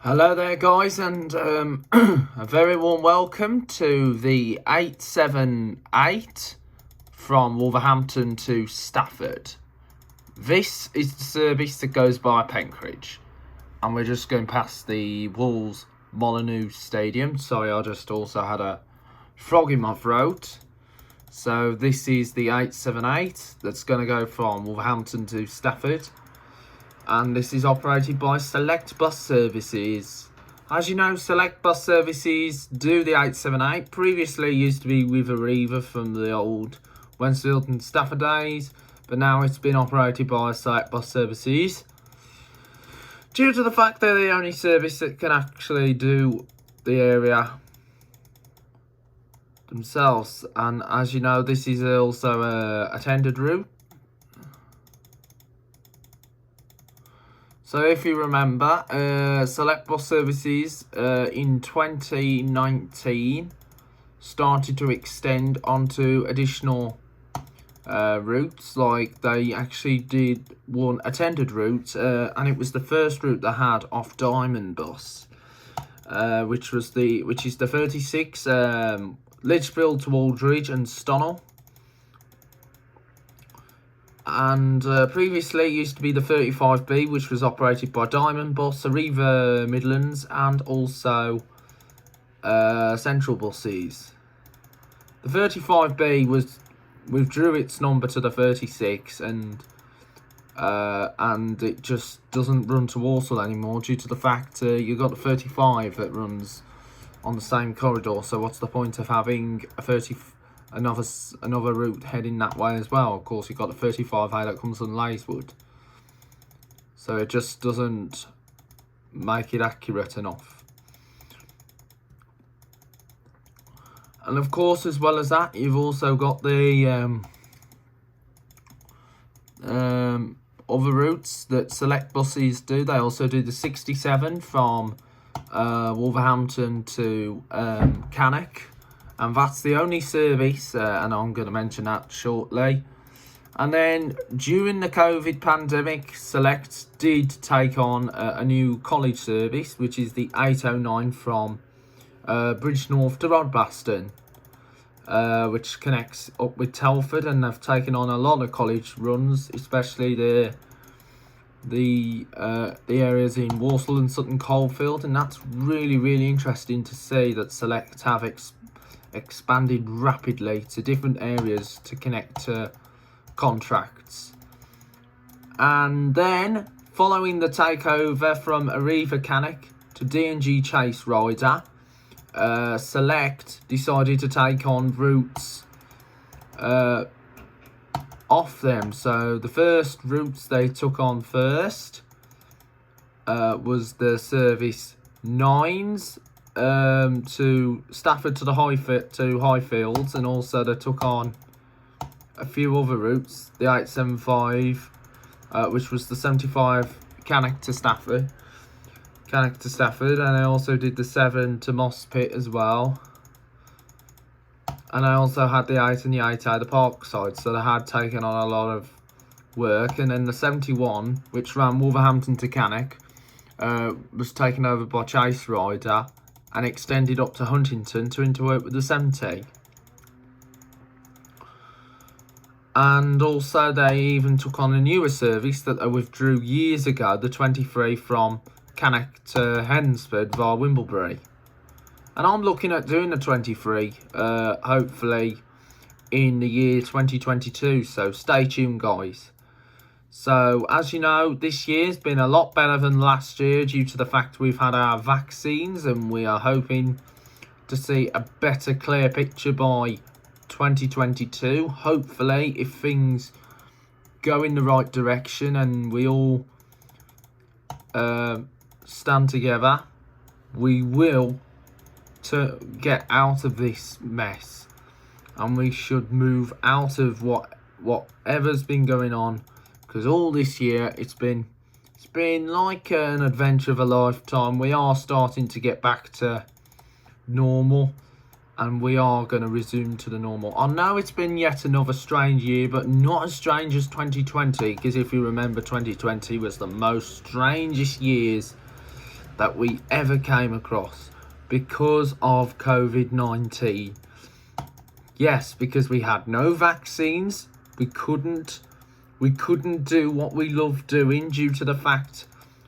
Hello there guys, and a very warm welcome to the 878 from Wolverhampton to Stafford. This is the service that goes by Penkridge, and we're just going past the Wolves Molyneux Stadium. Sorry, I just also had a frog in my throat. So this is the 878 that's going to go from Wolverhampton to Stafford. And this is operated by Select Bus Services. As you know, Select Bus Services do the 878. Previously, it used to be with Arriva from the old Westfield and Stafford days, but now it's been operated by Select Bus Services, due to the fact they're the only service that can actually do the area themselves. And as you know, this is also a attended route. So if you remember, Select Bus Services in 2019 started to extend onto additional routes. Like, they actually did one attended route, and it was the first route they had off Diamond Bus, which is the 36 Litchfield to Aldridge and Stonnell. And previously it used to be the 35B, which was operated by Diamond Bus, Arriva Midlands, and also Central Buses. The 35B withdrew its number to the 36, and it just doesn't run to Walsall anymore, due to the fact you've got the 35 that runs on the same corridor. So what's the point of having a another route heading that way as well? Of course, you've got the 35A that comes from Lacewood, so it just doesn't make it accurate enough. And of course, as well as that, you've also got the other routes that Select Buses do. They also do the 67 from Wolverhampton to Cannock. And that's the only service, and I'm going to mention that shortly. And then, during the COVID pandemic, Select did take on a new college service, which is the 809 from Bridgnorth to Rodbaston, which connects up with Telford. And they've taken on a lot of college runs, especially the areas in Walsall and Sutton Coldfield. And that's really, really interesting to see that Select have expanded rapidly to different areas to connect to contracts. And then, following the takeover from Arriva Cannock to D&G Chase Rider, Select decided to take on routes off them. So the first routes they took on first was the service 9s to Stafford to the Highfields, and also they took on a few other routes. The 875, which was the 75 Cannock to Stafford, and I also did the 7 to Moss Pit as well. And I also had the 8 and the 8A, the Parkside, so they had taken on a lot of work. And then the 71, which ran Wolverhampton to Cannock, was taken over by Chase Rider and extended up to Huntington to interwork with the 70. And also they even took on a newer service that they withdrew years ago, the 23 from Cannock to Hensford via Wimblebury. And I'm looking at doing the 23, hopefully in the year 2022, so stay tuned guys. So, as you know, this year's been a lot better than last year, due to the fact we've had our vaccines, and we are hoping to see a better, clear picture by 2022. Hopefully, if things go in the right direction and we all stand together, we will get out of this mess, and we should move out of whatever's been going on. Because all this year, it's been like an adventure of a lifetime. We are starting to get back to normal, and we are going to resume to the normal. I know it's been yet another strange year, but not as strange as 2020. Because if you remember, 2020 was the most strangest years that we ever came across because of COVID-19. Yes, because we had no vaccines. We couldn't do what we loved doing due to the fact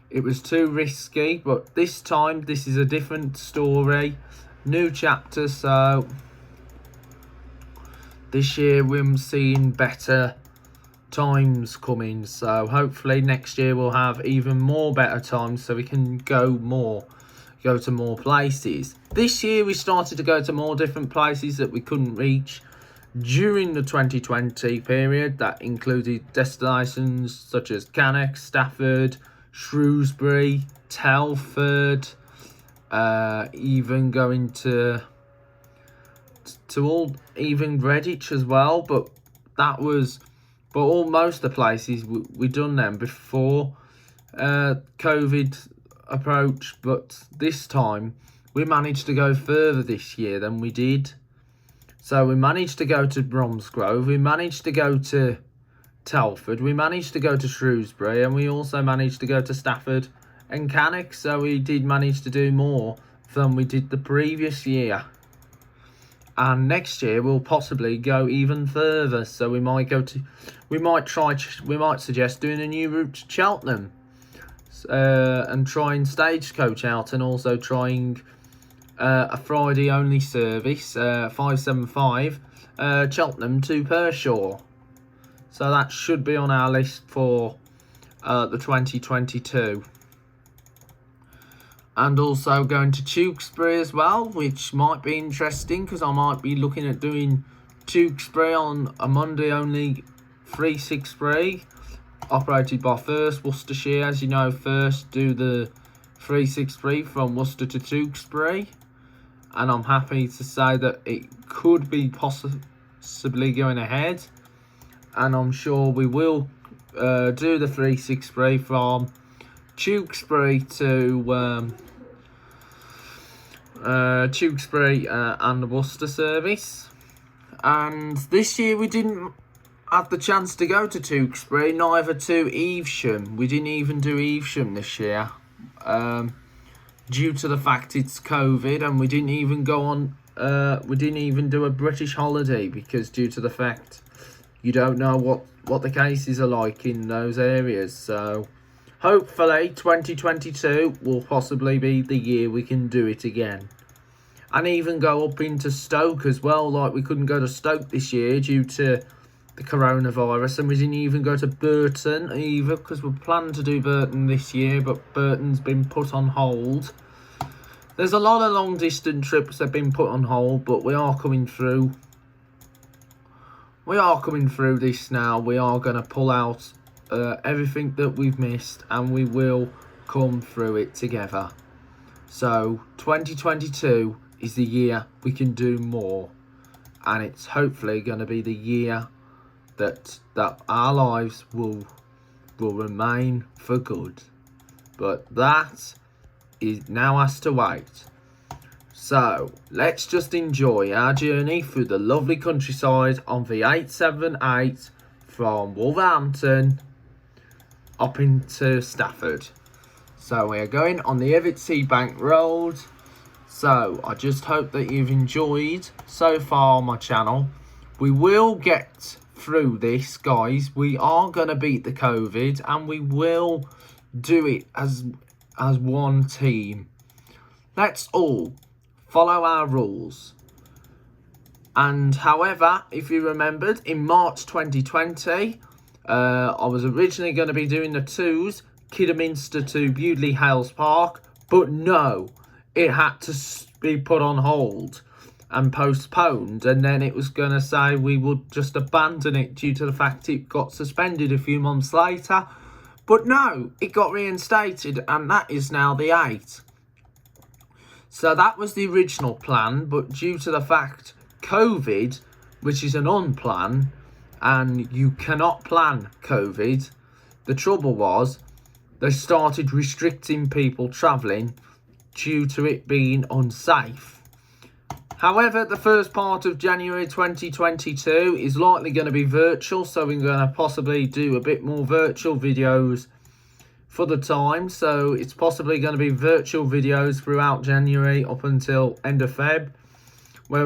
it was too risky. But this time, this is a different story, new chapter. So this year we're seeing better times coming. So hopefully next year we'll have even more better times, so we can go to more places. This year we started to go to more different places that we couldn't reach during the 2020 period. That included destinations such as Cannock, Stafford, Shrewsbury, Telford, even going to even Greenwich as well. But almost the places we done them before COVID approach. But this time we managed to go further this year than we did. So we managed to go to Bromsgrove, we managed to go to Telford, we managed to go to Shrewsbury, and we also managed to go to Stafford and Cannock. So we did manage to do more than we did the previous year. And next year we'll possibly go even further. So we might suggest doing a new route to Cheltenham, and trying Stagecoach out, and also trying a Friday only service, 575 Cheltenham to Pershore. So that should be on our list for the 2022. And also going to Tewkesbury as well, which might be interesting, because I might be looking at doing Tewkesbury on a Monday only 363, operated by First Worcestershire. As you know, First do the 363 from Worcester to Tewkesbury, and I'm happy to say that it could be possibly going ahead, and I'm sure we will do the 363 from Tewkesbury to Tewkesbury and the Worcester service. And this year we didn't have the chance to go to Tewkesbury, neither to Evesham. We didn't even do Evesham this year, due to the fact it's COVID, and we didn't even go on. We didn't even do a British holiday, because due to the fact you don't know what the cases are like in those areas. So hopefully 2022 will possibly be the year we can do it again. And even go up into Stoke as well. Like, we couldn't go to Stoke this year due to the coronavirus, and we didn't even go to Burton either, because we planned to do Burton this year, but Burton's been put on hold. There's a lot of long distance trips that have been put on hold, but we are coming through. We are coming through this now. We are going to pull out everything that we've missed, and we will come through it together. So 2022 is the year we can do more, and it's hopefully going to be the year that our lives will remain for good. But that is now has to wait. So let's just enjoy our journey through the lovely countryside on the 878 from Wolverhampton up into Stafford. So we are going on the Evertsea Bank Road. So I just hope that you've enjoyed so far on my channel. We will get through this, guys. We are going to beat the COVID, and we will do it as one team. Let's all follow our rules. And however, if you remembered, in March 2020, I was originally going to be doing the twos, Kidderminster to Bewdley Hales Park, but no, it had to be put on hold and postponed, and then it was going to say we would just abandon it due to the fact it got suspended a few months later. But no, it got reinstated, and that is now the 8. So that was the original plan, but due to the fact COVID, which is an unplan, and you cannot plan COVID, the trouble was they started restricting people travelling due to it being unsafe. However, the first part of January 2022 is likely going to be virtual, so we're going to possibly do a bit more virtual videos for the time, so it's possibly going to be virtual videos throughout January up until end of Feb, where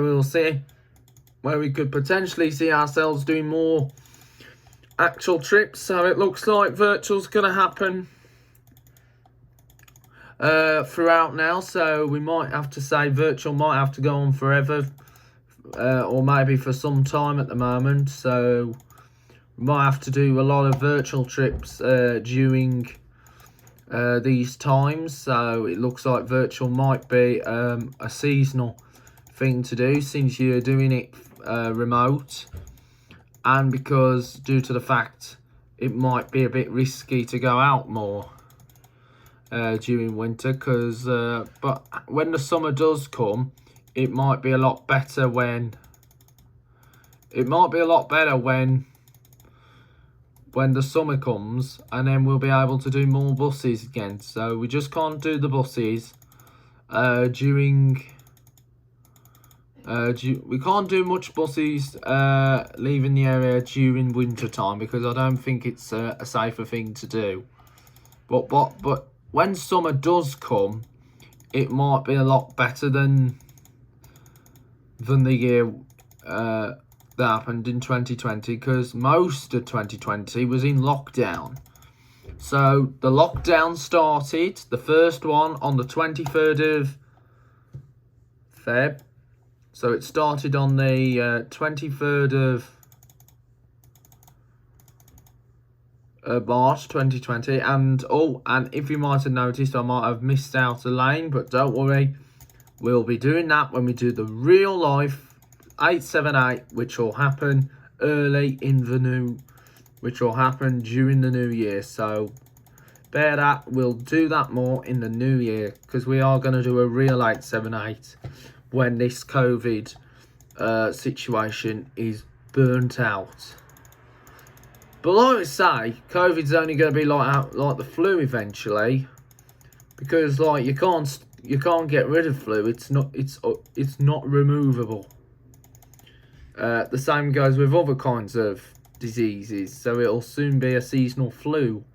we could potentially see ourselves doing more actual trips. So it looks like virtual's going to happen throughout now, so we might have to say virtual might have to go on forever, or maybe for some time at the moment. So we might have to do a lot of virtual trips during these times. So it looks like virtual might be a seasonal thing to do, since you're doing it remote, and because due to the fact it might be a bit risky to go out more during winter, because but when the summer does come, it might be a lot better when the summer comes, and then we'll be able to do more buses again. So we just can't do the buses we can't do much buses leaving the area during winter time, because I don't think it's a safer thing to do. But when summer does come, it might be a lot better than the year that happened in 2020, because most of 2020 was in lockdown. So the lockdown started, the first one, on the 23rd of Feb. So it started on the 23rd of March 2020, and if you might have noticed, I might have missed out a lane, but don't worry, we'll be doing that when we do the real life 878, which will happen during the new year. So bear that, we'll do that more in the new year, because we are going to do a real 878 when this COVID situation is burnt out. But like I say, COVID's only going to be like the flu eventually, because like you can't get rid of flu. It's not removable. The same goes with other kinds of diseases. So it'll soon be a seasonal flu.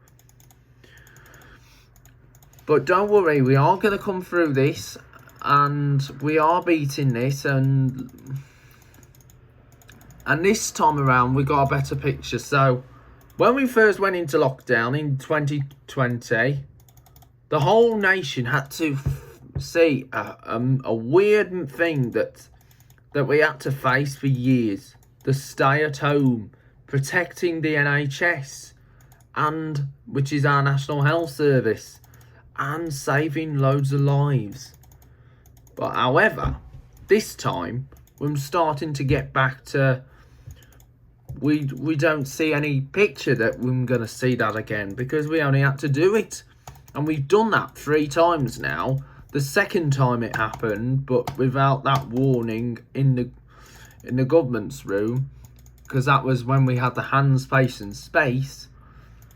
But don't worry, we are going to come through this, and we are beating this, and this time around we got a better picture. So when we first went into lockdown in 2020, the whole nation had to see a weird thing that we had to face for years: the stay at home, protecting the NHS, and which is our National Health Service, and saving loads of lives. But however, this time we're starting to get back to, we don't see any picture that we're going to see that again, because we only had to do it, and we've done that 3 times now. The second time it happened, but without that warning in the government's room, because that was when we had the hand, space and space.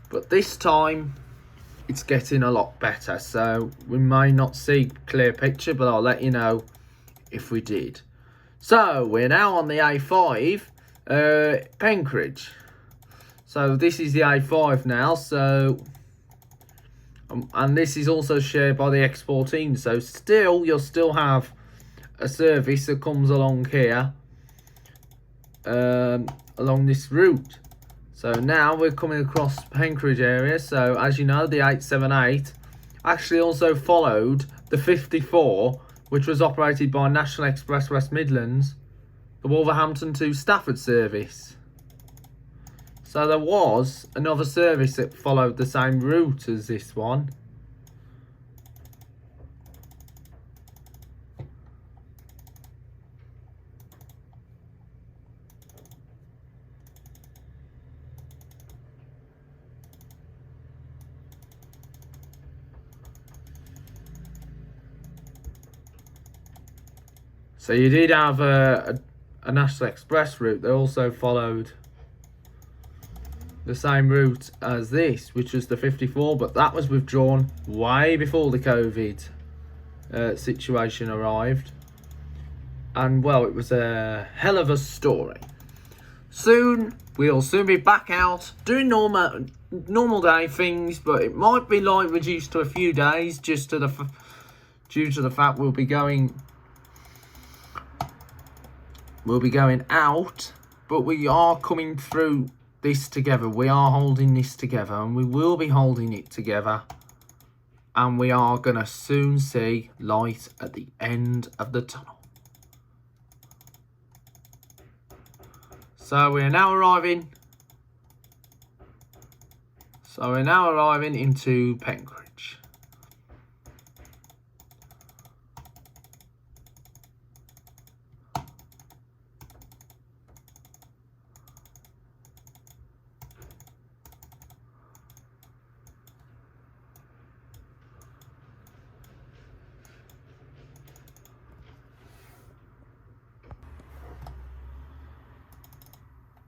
But this time it's getting a lot better, so we may not see clear picture, but I'll let you know if we did. So we're now on the A5, Penkridge. So this is the A5 now. So and this is also shared by the X14. So you'll still have a service that comes along here, along this route. So now we're coming across Penkridge area. So as you know, the 878 actually also followed the 54, which was operated by National Express West Midlands, the Wolverhampton to Stafford service. So there was another service that followed the same route as this one. So you did have a National Express route that also followed the same route as this, which was the 54, but that was withdrawn way before the COVID situation arrived. And well, it was a hell of a story. Soon we'll soon be back out doing normal day things, but it might be like reduced to a few days just to due to the fact we'll be going out, but we are coming through this together. We are holding this together, and we will be holding it together, and we are gonna soon see light at the end of the tunnel. So we're now arriving into Penkridge.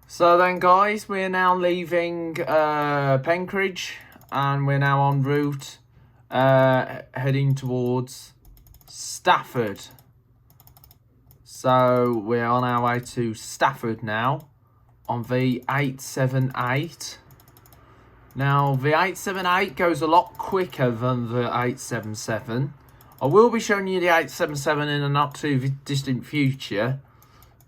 So then, guys, we're now leaving Penkridge, and we're now en route heading towards Stafford. So we're on our way to Stafford now on the 878. Now, the 878 goes a lot quicker than the 877. I will be showing you the 877 in a not too distant future,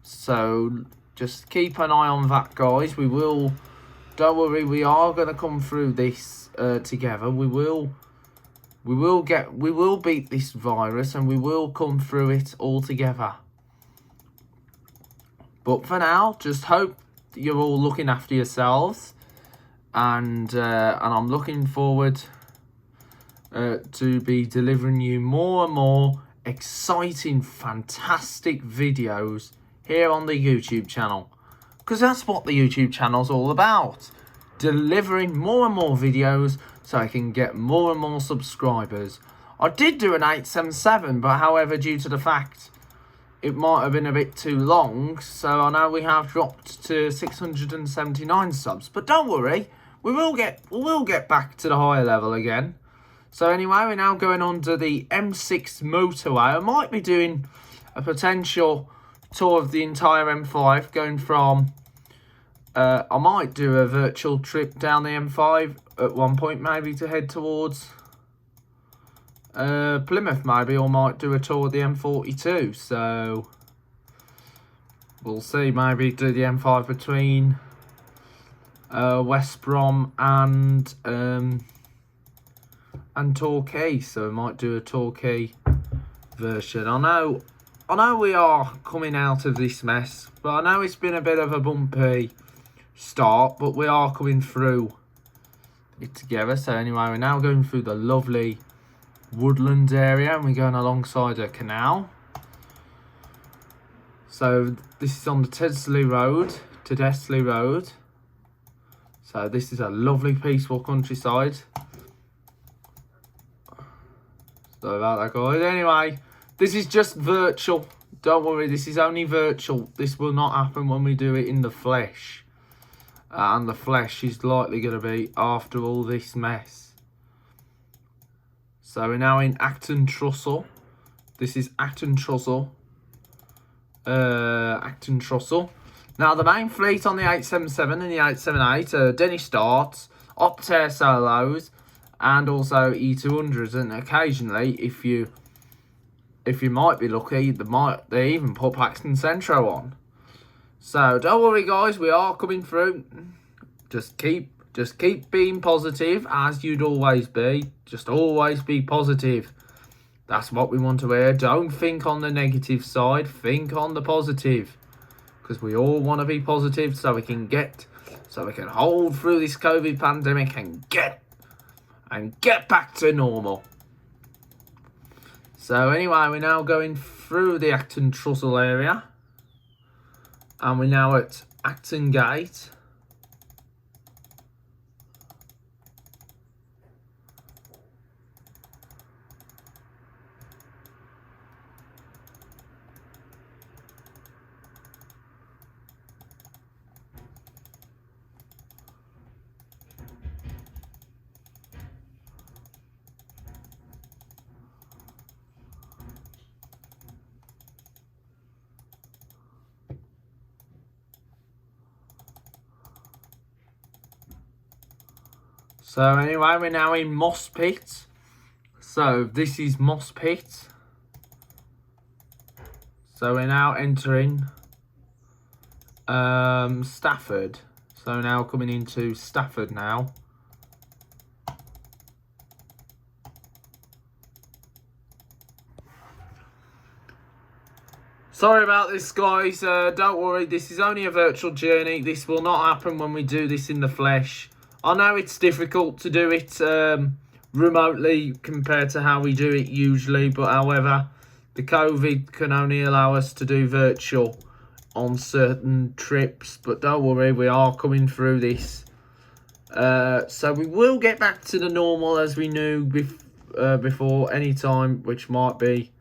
so just keep an eye on that, guys. Don't worry, we are going to come through this together. We will beat this virus, and we will come through it all together. But for now, just hope you're all looking after yourselves, and I'm looking forward to be delivering you more and more exciting, fantastic videos here on the YouTube channel, because that's what the YouTube channel's all about, delivering more and more videos so I can get more and more subscribers. I did do an 877, but however, due to the fact it might have been a bit too long, so I know we have dropped to 679 subs, but don't worry, we will get back to the higher level again. So anyway, we're now going on to the M6 motorway. I might be doing a potential tour of the entire M5, going from I might do a virtual trip down the M5 at one point, maybe to head towards Plymouth, maybe, or might do a tour of the M42. So we'll see. Maybe do the M5 between West Brom and Torquay. So we might do a Torquay version. I know we are coming out of this mess, but I know it's been a bit of a bumpy start, but we are coming through it together. So anyway, we're now going through the lovely woodland area, and we're going alongside a canal. So this is on the Tedsley Road. So this is a lovely peaceful countryside. Sorry about that, guys. Anyway, this is just virtual. Don't worry, this is only virtual. This will not happen when we do it in the flesh. And the flesh is likely going to be after all this mess. So we're now in Acton Trussell. This is Acton Trussell. Acton Trussell. Now, the main fleet on the 877 and the 878 are Denny Starts, Optare Solos, and also E200s. And occasionally, if you might be lucky, they even put Paxton Centro on. So don't worry, guys, we are coming through. Just keep being positive, as you'd always be. Just always be positive. That's what we want to hear. Don't think on the negative side. Think on the positive, because we all want to be positive, so we can hold through this COVID pandemic and get back to normal. So anyway, we're now going through the Acton Trussell area, and we're now at Acton Gate. So anyway, we're now in Moss Pit. So this is Moss Pit. So we're now entering Stafford. So now coming into Stafford now. Sorry about this, guys. Don't worry, this is only a virtual journey. This will not happen when we do this in the flesh. I know it's difficult to do it remotely compared to how we do it usually, but however, the COVID can only allow us to do virtual on certain trips. But don't worry, we are coming through this. So we will get back to the normal as we knew before any time, which might be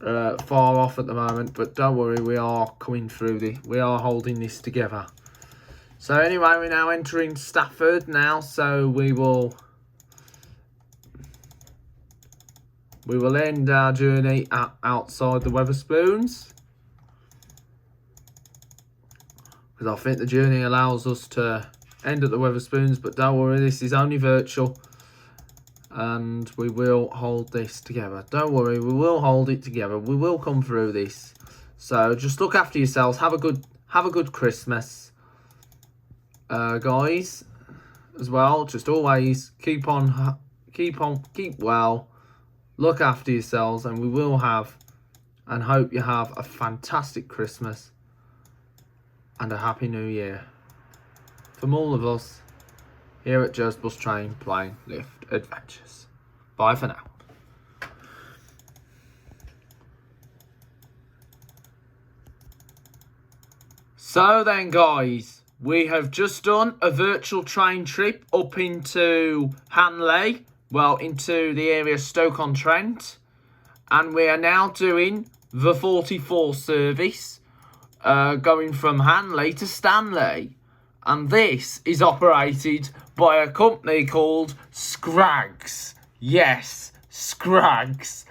far off at the moment, but don't worry, we are coming through this. We are holding this together. So anyway, we're now entering Stafford now, so we will end our journey outside the Wetherspoons, because I think the journey allows us to end at the Wetherspoons, but don't worry, this is only virtual. And we will hold this together. Don't worry, we will hold it together. We will come through this. So just look after yourselves. Have a good Christmas, guys. As well, just always keep well. Look after yourselves, and we will have, and hope you have a fantastic Christmas and a happy New Year from all of us here at Joe's Bus Train Plane Lift Adventures. Bye for now. So then, guys, we have just done a virtual train trip up into Hanley, well, into the area of Stoke-on-Trent, and we are now doing the 44 service, going from Hanley to Stanley. And this is operated by a company called Scraggs. Yes, Scraggs.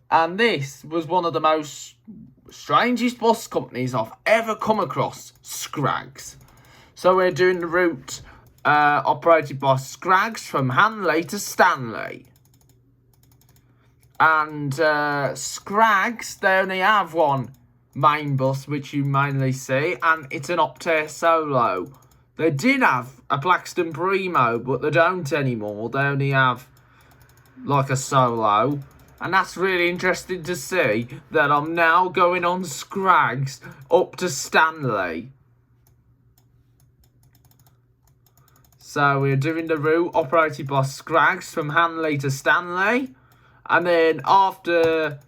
And this was one of the most strangest bus companies I've ever come across, Scraggs. So we're doing the route operated by Scraggs from Hanley to Stanley. And Scraggs, they only have one main bus, which you mainly see, and it's an Optare Solo. They did have a Blackstone Primo, but they don't anymore. They only have like a Solo, and that's really interesting to see that I'm now going on Scraggs up to Stanley. So we're doing the route operated by Scraggs from Hanley to Stanley, and then after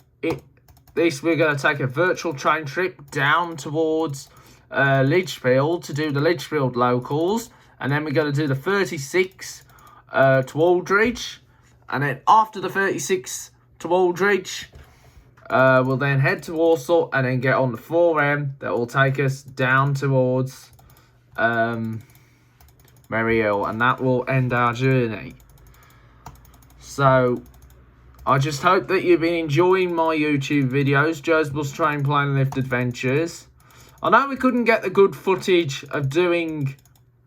this, we're going to take a virtual train trip down towards Litchfield to do the Litchfield locals, and then we're going to do the 36 to Aldridge, and then after the 36 to Aldridge, we'll then head to Walsall and then get on the 4M that will take us down towards Merry Hill, and that will end our journey. So I just hope that you've been enjoying my YouTube videos, Joe's Bus Train Plane Lift Adventures. I know we couldn't get the good footage of doing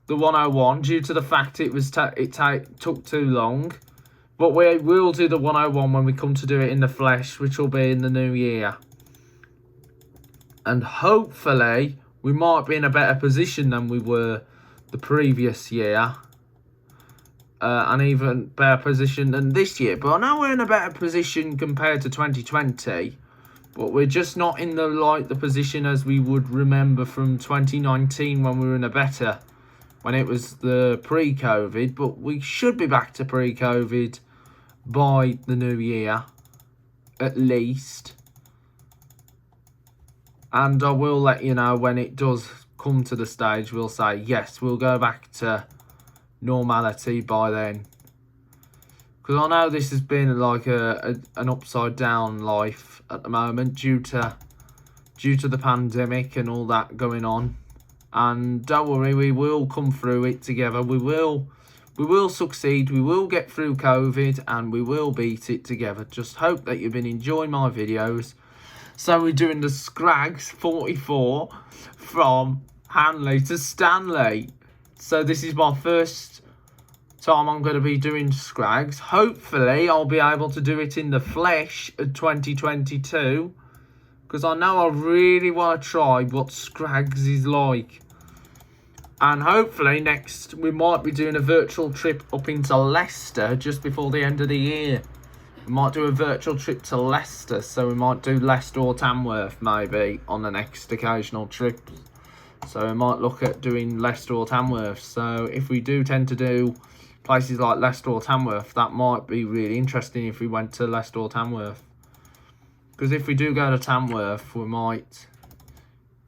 the 101 due to the fact it took too long. But we will do the 101 when we come to do it in the flesh, which will be in the new year. And hopefully we might be in a better position than we were the previous year. An even better position than this year. But I know we're in a better position compared to 2020. But we're just not in the position as we would remember from 2019 when we were in a better, when it was the pre-COVID. But we should be back to pre-COVID by the new year, at least. And I will let you know when it does come to the stage. We'll say, yes, we'll go back to normality by then, because I know this has been like an upside down life at the moment due to the pandemic and all that going on. And don't worry, we will come through it together. We will succeed. We will get through COVID, and we will beat it together. Just hope that you've been enjoying my videos. So we're doing the Scraggs 44 from Hanley to Stanley. So this is my first time I'm going to be doing Scrags. Hopefully I'll be able to do it in the flesh at 2022, because I know I really want to try what Scrags is like. And hopefully next we might be doing a virtual trip up into Leicester just before the end of the year. We might do a virtual trip to Leicester, so we might do Leicester or Tamworth maybe on the next occasional trip. So we might look at doing Leicester or Tamworth. So if we do tend to do places like Leicester or Tamworth, that might be really interesting if we went to Leicester or Tamworth. Because if we do go to Tamworth, we might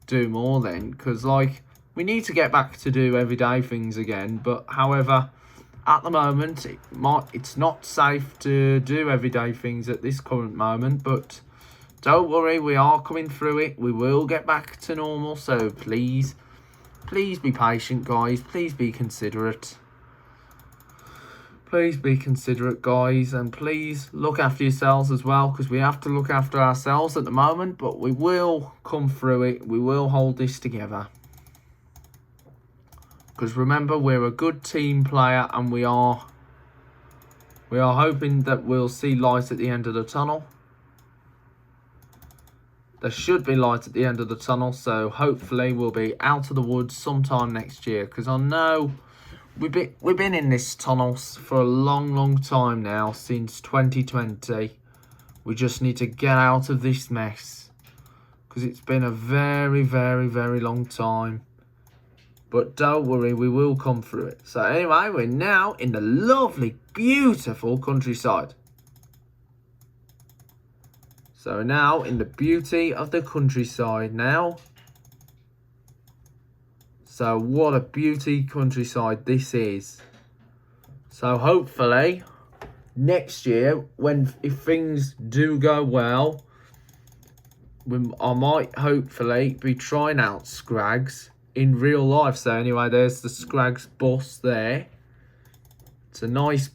do more then. Because like, we need to get back to do everyday things again. But however, at the moment, it's not safe to do everyday things at this current moment, but don't worry, we are coming through it. We will get back to normal, so please be patient, guys. Please be considerate. Please be considerate, guys, and please look after yourselves as well, because we have to look after ourselves at the moment, but we will come through it. We will hold this together. Because remember, we're a good team player, and we are hoping that we'll see light at the end of the tunnel. There should be light at the end of the tunnel, so hopefully we'll be out of the woods sometime next year. Because I know we've been in this tunnel for a long time now, since 2020. We just need to get out of this mess, because it's been a very long time. But don't worry, we will come through it. So anyway, we're now in the lovely, beautiful countryside. So now in the beauty of the countryside now. So what a beauty countryside this is. So hopefully next year, if things do go well, I might hopefully be trying out Scrags in real life. So anyway, there's the Scrags bus there. It's a nice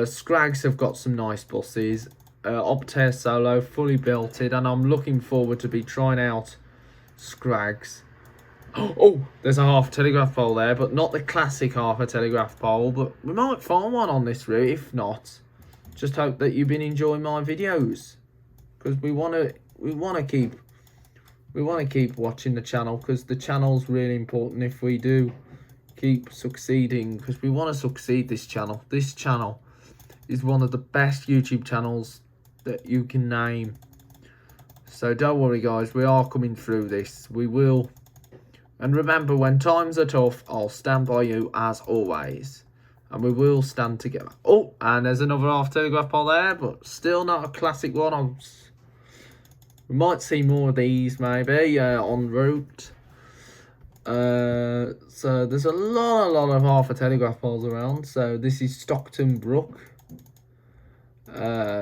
Scrags have got some nice buses. Optare Solo, fully built it, and I'm looking forward to be trying out Scrags. Oh, there's a half telegraph pole there, but not the classic half a telegraph pole, but we might find one on this route. If not, just hope that you've been enjoying my videos, because we want to keep watching the channel, because the channel's really important if we do keep succeeding, because we want to succeed this channel. This channel is one of the best YouTube channels that you can name. So don't worry, guys, we are coming through this. We will. And remember, when times are tough, I'll stand by you as always. And we will stand together. Oh, and there's another half telegraph pole there, but still not a classic one. We might see more of these maybe en route. So there's a lot of half a telegraph poles around. So this is Stockton Brook.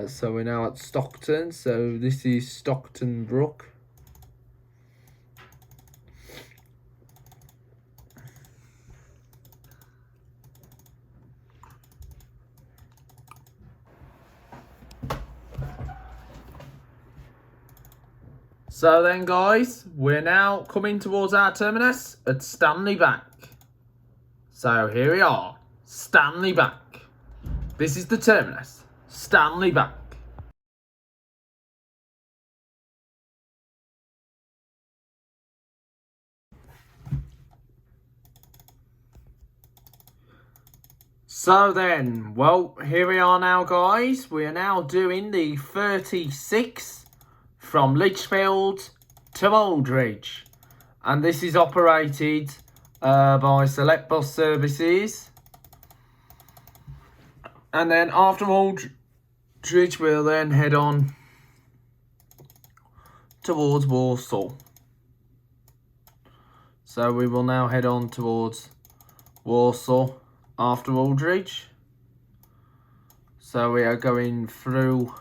So we're now at Stockton. So this is Stockton Brook. So then, guys, we're now coming towards our terminus at Stanley Bank. So here we are, Stanley Bank. This is the terminus, Stanley Bank. So then, well, here we are now, guys. We are now doing the 36 from Litchfield to Aldridge, and this is operated by Select Bus Services. And then after Aldridge, we'll then head on towards Warsaw. So we will now head on towards Warsaw after Aldridge. So we are going through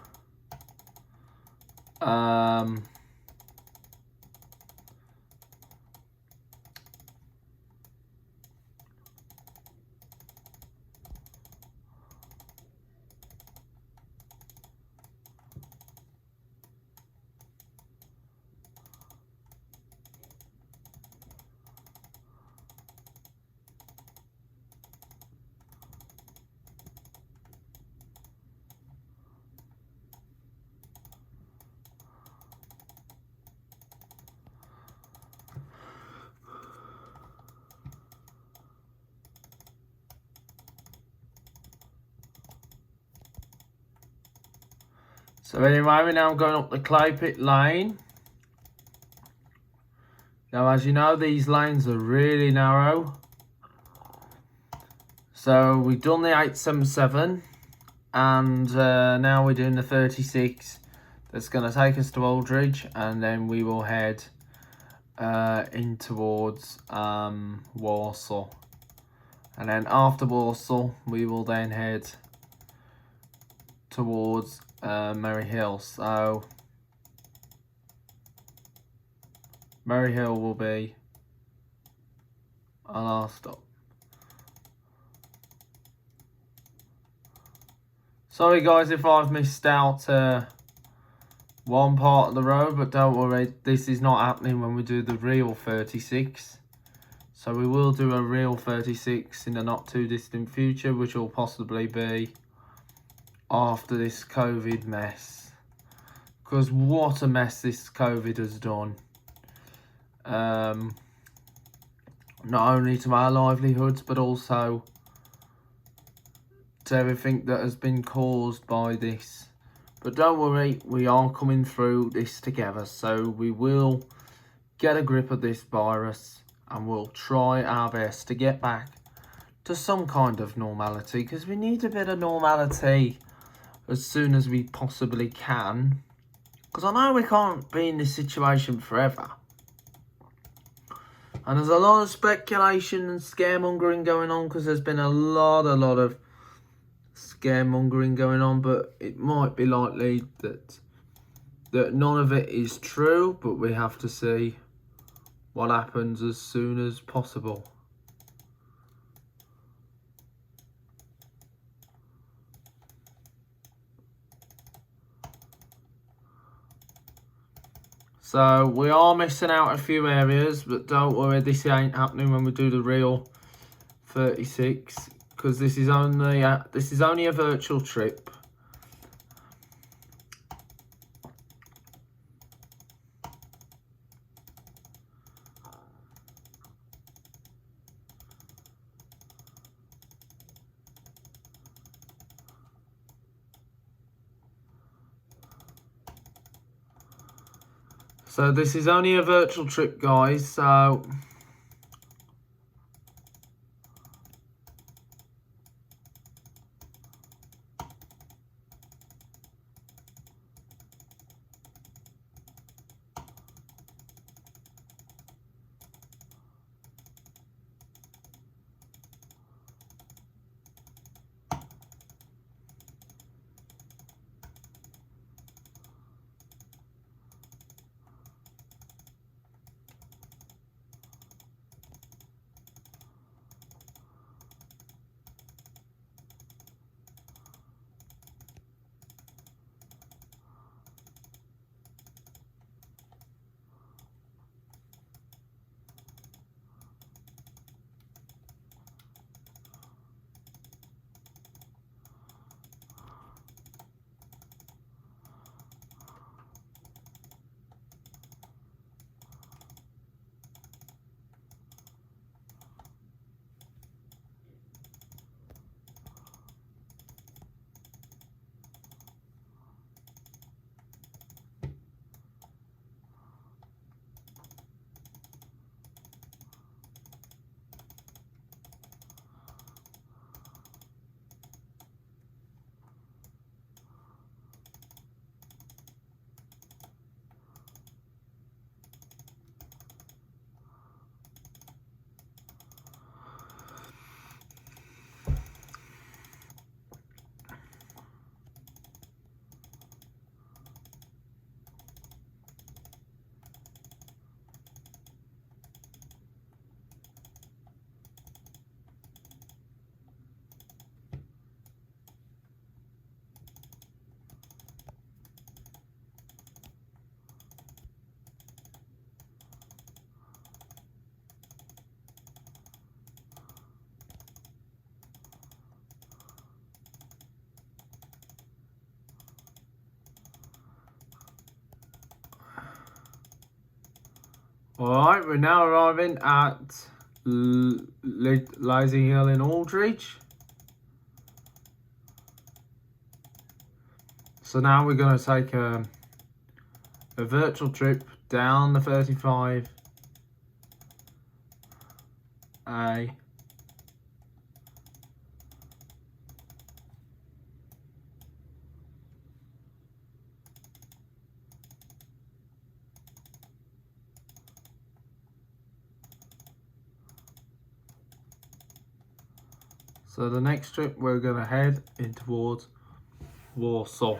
So anyway, we're now going up the clay pit lane. Now, as you know, these lanes are really narrow. So we've done the 877, and now we're doing the 36. That's going to take us to Aldridge, and then we will head in towards Warsaw. And then after Warsaw, we will then head towards Merry Hill. So Merry Hill will be our last stop. Sorry guys if I've missed out one part of the road, but don't worry, this is not happening when we do the real 36. So we will do a real 36 in the not too distant future, which will possibly be after this COVID mess. Because what a mess this COVID has done. Not only to our livelihoods, but also to everything that has been caused by this. But don't worry, we are coming through this together, so we will get a grip of this virus and we'll try our best to get back to some kind of normality, because we need a bit of normality as soon as we possibly can, because I know we can't be in this situation forever. And there's a lot of speculation and scaremongering going on, because there's been a lot of scaremongering going on, but it might be likely that none of it is true, but we have to see what happens as soon as possible. So we are missing out a few areas, but don't worry, this ain't happening when we do the real 36. Because this is only a virtual trip. So this is only a virtual trip, guys. So alright, we're now arriving at Lazy Hill in Aldridge. So now we're going to take a virtual trip down the 35A. So the next trip we're going to head in towards Warsaw.